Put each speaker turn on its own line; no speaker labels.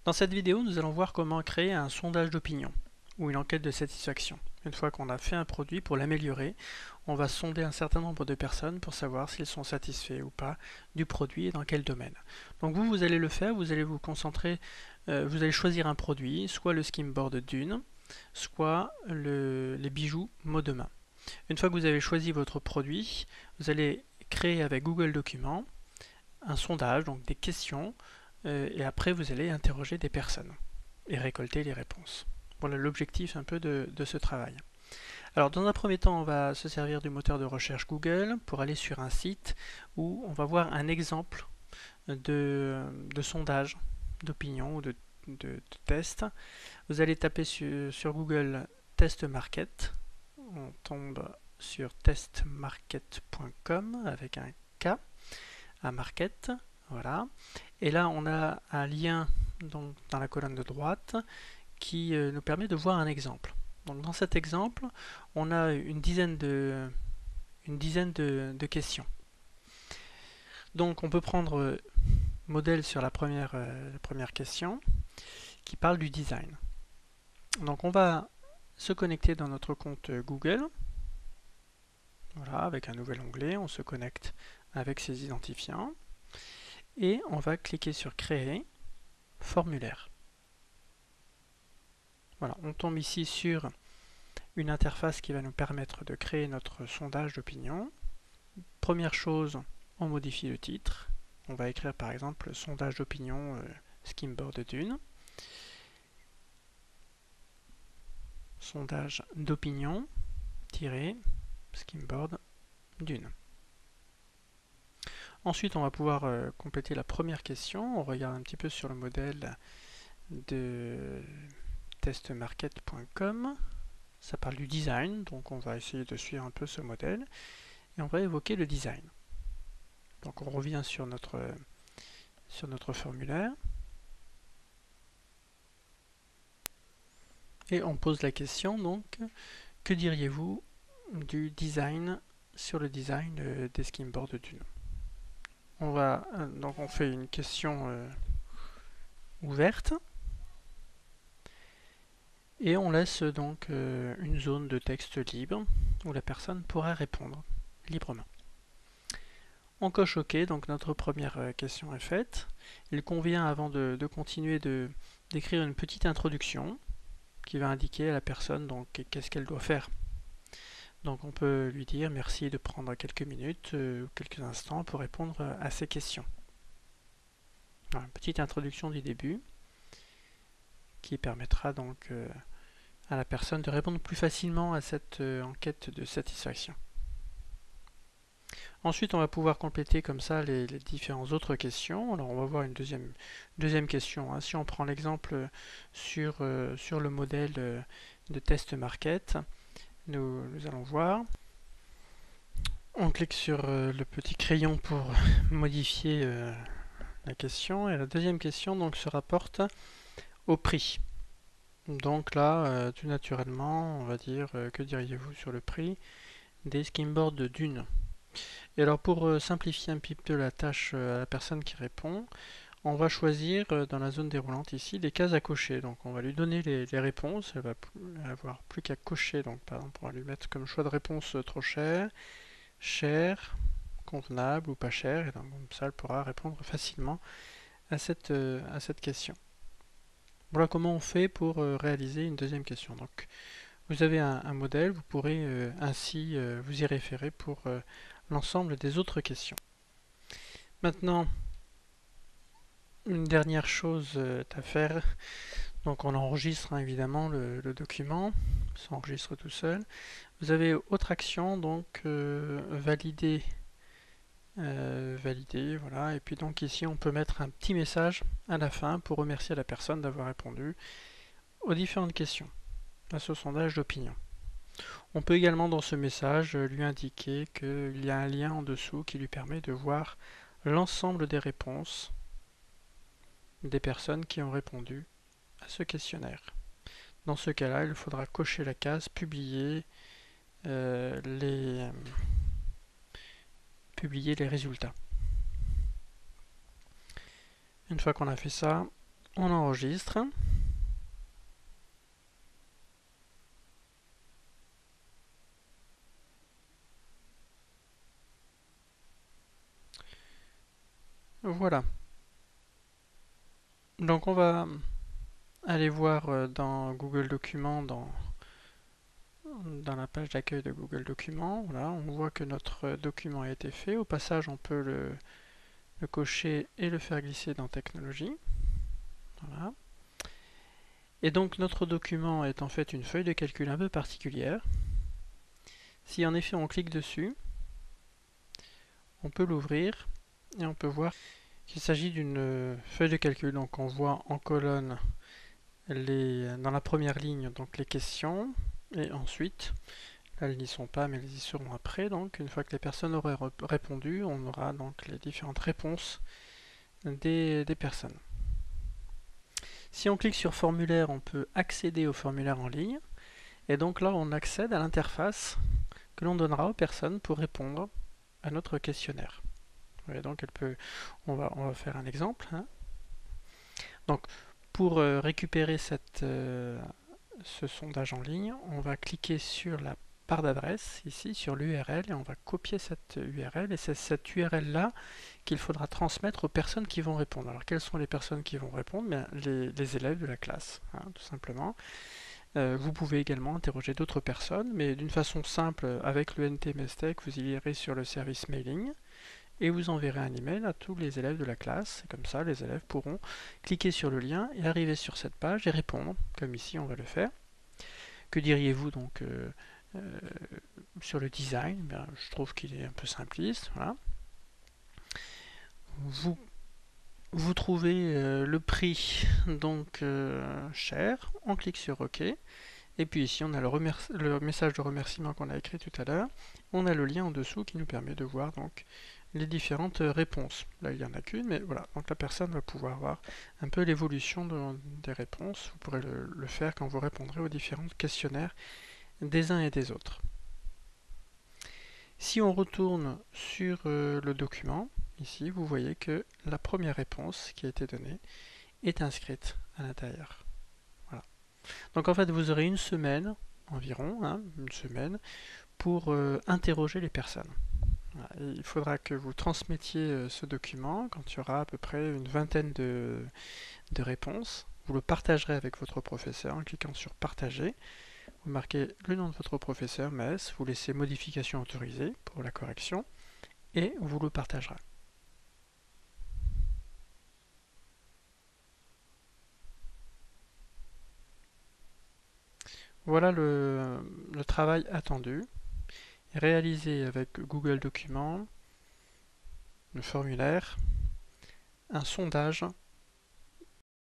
Dans cette vidéo, nous allons voir comment créer un sondage d'opinion ou une enquête de satisfaction. Une fois qu'on a fait un produit, pour l'améliorer, on va sonder un certain nombre de personnes pour savoir s'ils sont satisfaits ou pas du produit et dans quel domaine. Donc vous allez le faire, vous allez vous concentrer, vous allez choisir un produit, soit le skimboard Dune, soit les bijoux mot de main. Une fois que vous avez choisi votre produit, vous allez créer avec Google Documents un sondage, donc des questions, et après vous allez interroger des personnes et récolter les réponses. Voilà l'objectif un peu de ce travail. Alors dans un premier temps, on va se servir du moteur de recherche Google pour aller sur un site où on va voir un exemple de sondage, d'opinion ou de test. Vous allez taper sur Google Test Market. On tombe sur testmarket.com avec un K à market. Voilà. Et là, on a un lien donc, dans la colonne de droite qui nous permet de voir un exemple. Donc, dans cet exemple, on a une dizaine de questions. Donc, on peut prendre modèle sur la première question qui parle du design. Donc, on va se connecter dans notre compte Google. Voilà, avec un nouvel onglet, on se connecte avec ses identifiants. Et on va cliquer sur Créer formulaire. Voilà, on tombe ici sur une interface qui va nous permettre de créer notre sondage d'opinion. Première chose, on modifie le titre. On va écrire par exemple sondage d'opinion skimboard Dune. Sondage d'opinion skimboard Dune. Ensuite, on va pouvoir compléter la première question. On regarde un petit peu sur le modèle de testmarket.com. Ça parle du design, donc on va essayer de suivre un peu ce modèle. Et on va évoquer le design. Donc on revient sur notre formulaire. Et on pose la question, donc, que diriez-vous du design sur le design des skimboards Dune? Donc on fait une question ouverte. Et on laisse donc une zone de texte libre où la personne pourra répondre librement. On coche OK, donc notre première question est faite. Il convient, avant de continuer, d'écrire une petite introduction qui va indiquer à la personne donc qu'est-ce qu'elle doit faire. Donc on peut lui dire merci de prendre quelques minutes ou quelques instants pour répondre à ces questions. Voilà, une petite introduction du début qui permettra donc à la personne de répondre plus facilement à cette enquête de satisfaction. Ensuite, on va pouvoir compléter comme ça les différentes autres questions. Alors, on va voir une deuxième question. Si on prend l'exemple sur le modèle de test market, nous allons voir. On clique sur le petit crayon pour modifier la question. Et la deuxième question donc, se rapporte au prix. Donc là, tout naturellement, on va dire que diriez-vous sur le prix des skimboards de Dune. Et alors pour simplifier un petit peu la tâche à la personne qui répond, on va choisir dans la zone déroulante ici les cases à cocher. Donc on va lui donner les réponses, elle va avoir plus qu'à cocher. Donc par exemple on va lui mettre comme choix de réponse trop cher, cher, convenable ou pas cher. Et donc comme ça elle pourra répondre facilement à cette question. Voilà comment on fait pour réaliser une deuxième question. Donc vous avez un modèle, vous pourrez ainsi vous y référer pour l'ensemble des autres questions. Maintenant, une dernière chose à faire, donc on enregistre évidemment le document, ça s'enregistre tout seul. Vous avez autre action, donc valider, voilà, et puis donc ici on peut mettre un petit message à la fin pour remercier la personne d'avoir répondu aux différentes questions à ce sondage d'opinion. On peut également dans ce message lui indiquer qu'il y a un lien en dessous qui lui permet de voir l'ensemble des réponses des personnes qui ont répondu à ce questionnaire. Dans ce cas-là, il faudra cocher la case publier les résultats. Une fois qu'on a fait ça, On enregistre. Voilà. Donc on va aller voir dans Google Documents, dans la page d'accueil de Google Documents. Voilà, on voit que notre document a été fait. Au passage, on peut le cocher et le faire glisser dans Technologie. Voilà. Et donc notre document est en fait une feuille de calcul un peu particulière. Si en effet on clique dessus, on peut l'ouvrir et on peut voir qu'il s'agit d'une feuille de calcul. Donc on voit en colonne dans la première ligne donc les questions, et ensuite, là elles n'y sont pas mais elles y seront après, donc une fois que les personnes auraient répondu, on aura donc les différentes réponses des personnes. Si on clique sur formulaire, on peut accéder au formulaire en ligne, et donc là on accède à l'interface que l'on donnera aux personnes pour répondre à notre questionnaire. Et donc on va faire un exemple, hein. Donc pour récupérer ce sondage en ligne, on va cliquer sur la barre d'adresse, ici sur l'URL, et on va copier cette URL, et c'est cette URL là qu'il faudra transmettre aux personnes qui vont répondre. Alors quelles sont les personnes qui vont répondre? Bien, les élèves de la classe, hein, tout simplement. Vous pouvez également interroger d'autres personnes, mais d'une façon simple, avec le NT-MESTEC, vous irez sur le service mailing, et vous enverrez un email à tous les élèves de la classe. Et comme ça, les élèves pourront cliquer sur le lien et arriver sur cette page et répondre, comme ici on va le faire. Que diriez-vous donc sur le design? Bien, je trouve qu'il est un peu simpliste. Voilà. Vous trouvez le prix donc cher, on clique sur OK. Et puis ici, on a le message de remerciement qu'on a écrit tout à l'heure. On a le lien en dessous qui nous permet de voir donc les différentes réponses. Là, il n'y en a qu'une, mais voilà. Donc la personne va pouvoir voir un peu l'évolution des réponses. Vous pourrez le faire quand vous répondrez aux différents questionnaires des uns et des autres. Si on retourne sur le document, ici, vous voyez que la première réponse qui a été donnée est inscrite à l'intérieur. Voilà. Donc en fait, vous aurez une semaine environ, hein, une semaine, pour interroger les personnes. Voilà. Il faudra que vous transmettiez ce document quand il y aura à peu près une vingtaine de réponses. Vous le partagerez avec votre professeur en cliquant sur partager. Vous marquez le nom de votre professeur, MES, vous laissez modification autorisée pour la correction et vous le partagerez. Voilà le travail attendu, réalisé avec Google Documents, le formulaire, un sondage